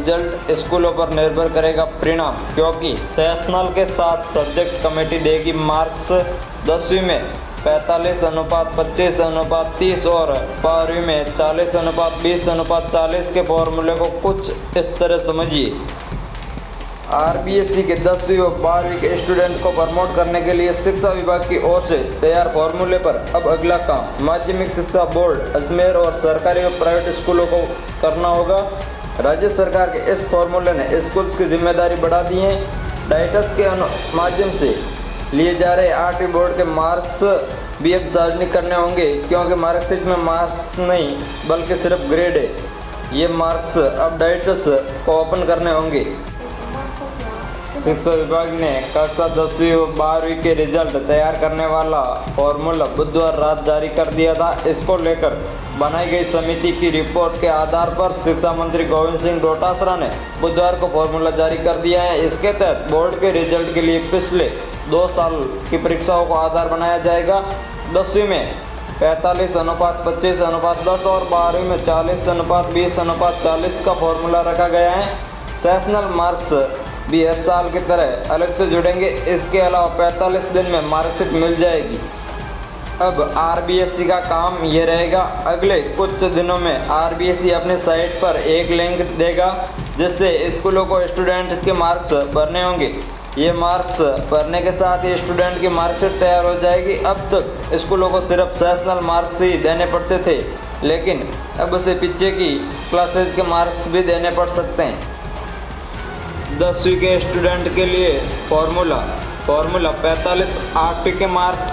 Result स्कूलों पर निर्भर करेगा परिणाम, क्योंकि सेशनल के साथ सब्जेक्ट कमेटी देगी मार्क्स। 10वीं में 45:25:30 और 12वीं में 40:20:40 के फॉर्मूले को कुछ इस तरह समझिए। RBSE के 10वीं व 12वीं के स्टूडेंट को प्रमोट करने के लिए शिक्षा विभाग की ओर से तैयार फॉर्मूले पर अब अगला काम माध्यमिक शिक्षा बोर्ड अजमेर और सरकारी व प्राइवेट स्कूलों को करना होगा। राज्य सरकार के इस फॉर्मूले ने स्कूल्स की जिम्मेदारी बढ़ा दी है। डाइटस के माध्यम से लिए जा रहे 8वीं बोर्ड के मार्क्स भी अब सार्वजनिक करने होंगे, क्योंकि मार्कशीट में मार्क्स नहीं बल्कि सिर्फ ग्रेड है। ये मार्क्स अब डाइटस को ओपन करने होंगे। शिक्षा विभाग ने कक्षा 10वीं व 12वीं के रिजल्ट तैयार करने वाला फॉर्मूला बुधवार रात जारी कर दिया था। इसको लेकर बनाई गई समिति की रिपोर्ट के आधार पर शिक्षा मंत्री गोविंद सिंह डोटासरा ने बुधवार को फॉर्मूला जारी कर दिया है। इसके तहत बोर्ड के रिजल्ट के लिए पिछले 2 साल की परीक्षाओं को आधार बनाया जाएगा। 10वीं में 45:25:10 और 12वीं में 40:20:40 का फॉर्मूला रखा गया है। सेशनल मार्क्स भी हर साल की तरह अलग से जुड़ेंगे। इसके अलावा 45 दिन में मार्कशीट मिल जाएगी। अब RBSE का काम ये रहेगा, अगले कुछ दिनों में RBSE अपने साइट पर एक लिंक देगा जिससे स्कूलों को स्टूडेंट के मार्क्स भरने होंगे। ये मार्क्स भरने के साथ ही स्टूडेंट की मार्कशीट तैयार हो जाएगी। अब तक स्कूलों को सिर्फ सेशनल मार्क्स ही देने पड़ते थे, लेकिन अब उसे पीछे की क्लासेज के मार्क्स भी देने पड़ सकते हैं। 10वीं के स्टूडेंट के लिए फॉर्मूला 45 8वीं के मार्क्स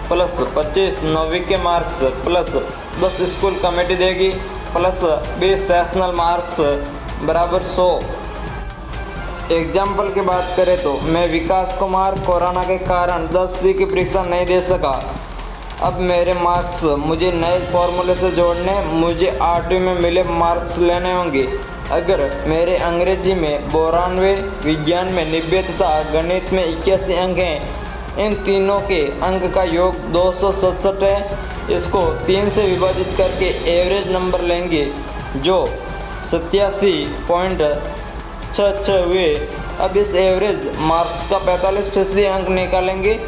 प्लस 25 9वीं के मार्क्स प्लस 10 स्कूल कमेटी देगी प्लस 20 सेशनल मार्क्स बराबर 100। एग्जाम्पल की बात करें तो मैं विकास कुमार कोरोना के कारण 10वीं की परीक्षा नहीं दे सका। अब मेरे मार्क्स मुझे नए फॉर्मूले से जोड़ने, मुझे 8वीं में मिले मार्क्स लेने होंगे। अगर मेरे अंग्रेजी में 92, विज्ञान में 90 तथा गणित में 81 अंक हैं, इन तीनों के अंक का योग 267 है। इसको 3 से विभाजित करके एवरेज नंबर लेंगे जो 87.66 हुए। अब इस एवरेज मार्क्स का 45% अंक निकालेंगे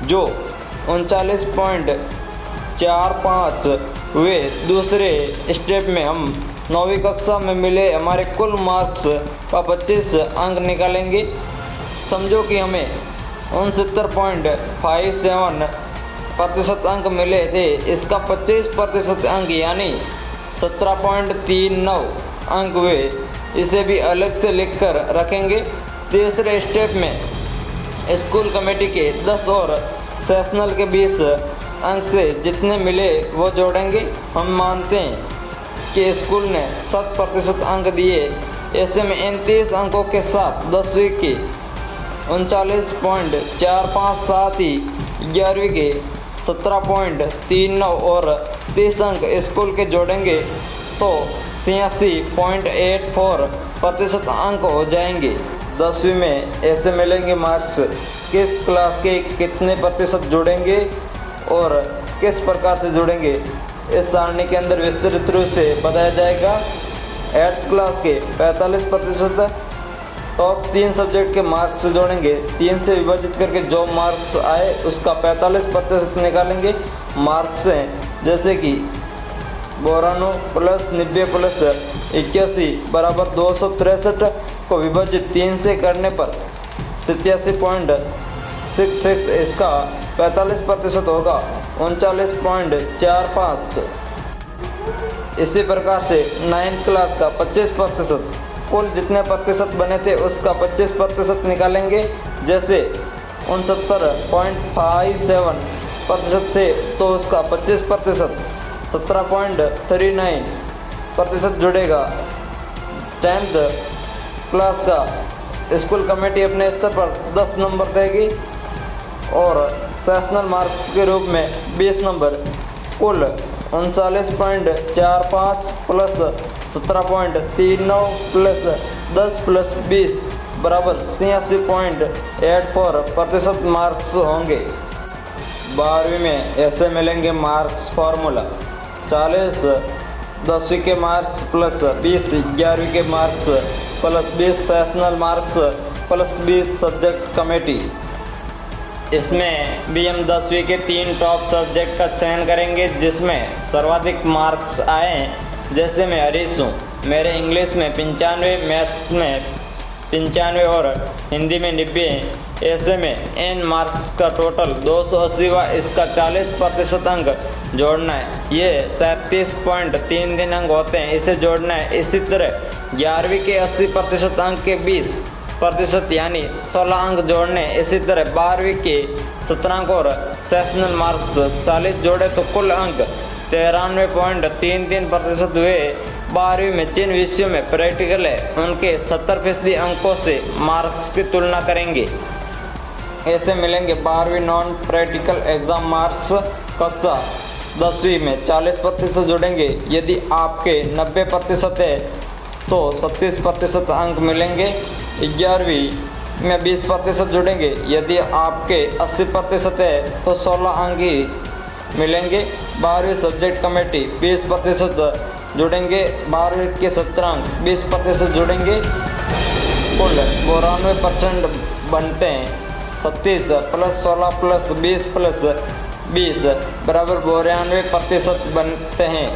जो 39.45 हुए। दूसरे स्टेप में हम 9वीं कक्षा में मिले हमारे कुल मार्क्स का 25 अंक निकालेंगे। समझो कि हमें 69.57% अंक मिले थे, इसका 25% अंक यानी 17.39 अंक हुए। इसे भी अलग से लिखकर रखेंगे। तीसरे स्टेप में स्कूल कमेटी के 10 और सेशनल के 20 अंक से जितने मिले वो जोड़ेंगे। हम मानते हैं कि स्कूल ने 7% अंक दिए, ऐसे में इन 30 अंकों के साथ 10वीं के 39.45 साथ ही 11वीं के 17.39 और 30 अंक स्कूल के जोड़ेंगे तो 86.84% अंक हो जाएंगे। 10वीं में ऐसे मिलेंगे मार्क्स किस क्लास के कितने प्रतिशत जुड़ेंगे और किस प्रकार से जुड़ेंगे, इस सारणी के अंदर विस्तृत रूप से बताया जाएगा। 8th क्लास के 45% टॉप 3 सब्जेक्ट के मार्क्स जोड़ेंगे। 3 से विभाजित करके जो मार्क्स आए उसका 45% निकालेंगे। मार्क्स हैं जैसे कि 92 प्लस 90 प्लस 81 बराबर 263 को विभाजित 3 से करने पर 87.66, इसका 45% होगा 39.45। इसी प्रकार से 9th क्लास का 25%, कुल जितने प्रतिशत बने थे उसका 25% निकालेंगे। जैसे 69.57% थे तो उसका 25% 17.39% जुड़ेगा। 10th क्लास का स्कूल कमेटी अपने स्तर पर 10 नंबर देगी और सेशनल मार्क्स के रूप में 20 नंबर, कुल 39.45 प्लस 17.39 प्लस 10 प्लस 20 बराबर 86.84% मार्क्स होंगे। 12वीं में ऐसे मिलेंगे मार्क्स फॉर्मूला 40 10वीं के मार्क्स प्लस 20 11वीं के marks plus 20 sessional marks plus 20 subject committee. इसमें भी हम 10वीं के 3 टॉप सब्जेक्ट का चयन करेंगे जिसमें सर्वाधिक मार्क्स आए। जैसे मैं हरीश हूँ, मेरे इंग्लिश में 95, मैथ्स में 95 और हिंदी में 90। ऐसे में एन मार्क्स का टोटल 280 व इसका 40% अंक जोड़ना है। ये 37.33 अंक होते हैं, इसे जोड़ना है। इसी तरह 11वीं के 80% अंक के 20% यानी 16 अंक जोड़ने। इसी तरह 12वीं के 17 अंक और सेशनल मार्क्स 40 जोड़े तो कुल अंक 93.33% हुए। 12वीं में जिन विषयों में प्रैक्टिकल है उनके 70% अंकों से मार्क्स की तुलना करेंगे। ऐसे मिलेंगे 12वीं नॉन प्रैक्टिकल एग्जाम मार्क्स। कक्षा 10वीं में 40% जुड़ेंगे। यदि आपके 90% है तो 37% अंक मिलेंगे। 11वीं में 20% जुड़ेंगे। यदि आपके 80% है तो 16 अंक ही मिलेंगे। 12वीं सब्जेक्ट कमेटी 20% जुड़ेंगे। 12वीं के 17 अंक 20% जुड़ेंगे। कुल 92% बनते हैं। 37 प्लस 16 प्लस 20 प्लस 20 बराबर 92% बनते हैं।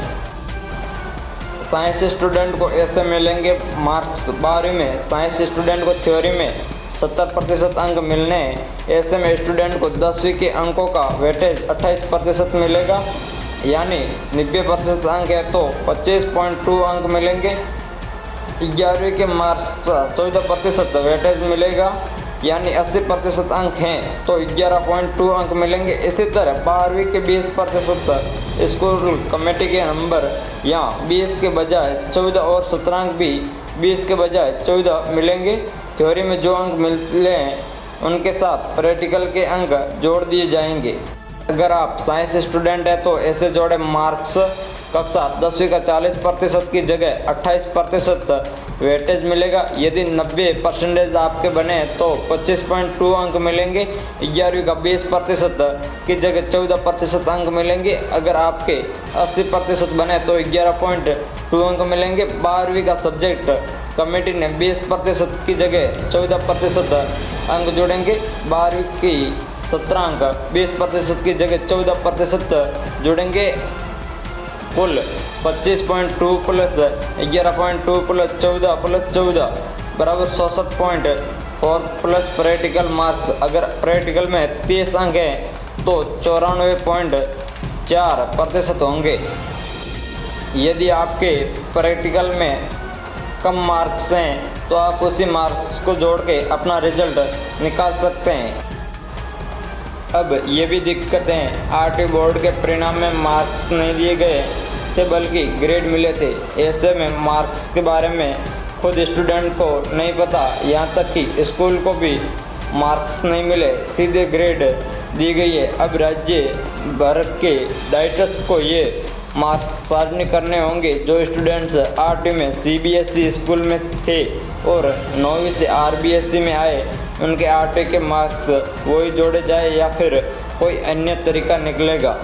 साइंस स्टूडेंट को ऐसे मिलेंगे मार्क्स। 12वीं में साइंस स्टूडेंट को थ्योरी में 70% अंक मिलने हैं। ऐसे में स्टूडेंट को 10वीं के अंकों का वेटेज 28% मिलेगा, यानी 90% अंक है तो 25.2 अंक मिलेंगे। 11वीं के मार्क्स 14% वेटेज मिलेगा, यानी 80% अंक हैं तो 11.2 अंक मिलेंगे। इसी तरह 12वीं के 20% स्कूल कमेटी के नंबर यहाँ 20 के बजाय 14 और 17 अंक भी 20 के बजाय 14 मिलेंगे। थ्योरी में जो अंक मिले हैं उनके साथ प्रैक्टिकल के अंक जोड़ दिए जाएंगे। अगर आप साइंस स्टूडेंट हैं तो ऐसे जोड़े मार्क्स। कक्षा 10वीं का 40% की जगह 28% वेटेज मिलेगा। यदि 90% आपके बने तो 25.2 अंक मिलेंगे। 11वीं का 20% की जगह 14% अंक मिलेंगे। अगर आपके 80% बने तो 11.2 अंक मिलेंगे। 12वीं का सब्जेक्ट कमेटी ने 20% की जगह 14% अंक जोड़ेंगे। 12वीं की 17 अंक 20% की जगह 14% जोड़ेंगे। कुल 25.2 प्लस 11.2 प्लस 14 प्लस 14 बराबर 66.4 प्लस प्रैक्टिकल मार्क्स। अगर प्रैक्टिकल में 30 अंक हैं तो 94.4% होंगे। यदि आपके प्रैक्टिकल में कम मार्क्स हैं तो आप उसी मार्क्स को जोड़ के अपना रिजल्ट निकाल सकते हैं। अब ये भी दिक्कतें आरटी बोर्ड के परिणाम में मार्क्स नहीं दिए गए थे बल्कि ग्रेड मिले थे। ऐसे में मार्क्स के बारे में खुद स्टूडेंट को नहीं पता, यहाँ तक कि स्कूल को भी मार्क्स नहीं मिले, सीधे ग्रेड दी गई है। अब राज्य भर के डाइटस को ये मार्क्स सार्वजनिक करने होंगे। जो स्टूडेंट्स आरटी में सीबीएसई स्कूल में थे और 9वीं से आरबीएसई में आए उनके आरटी के मार्क्स वही जोड़े जाए या फिर कोई अन्य तरीका निकलेगा।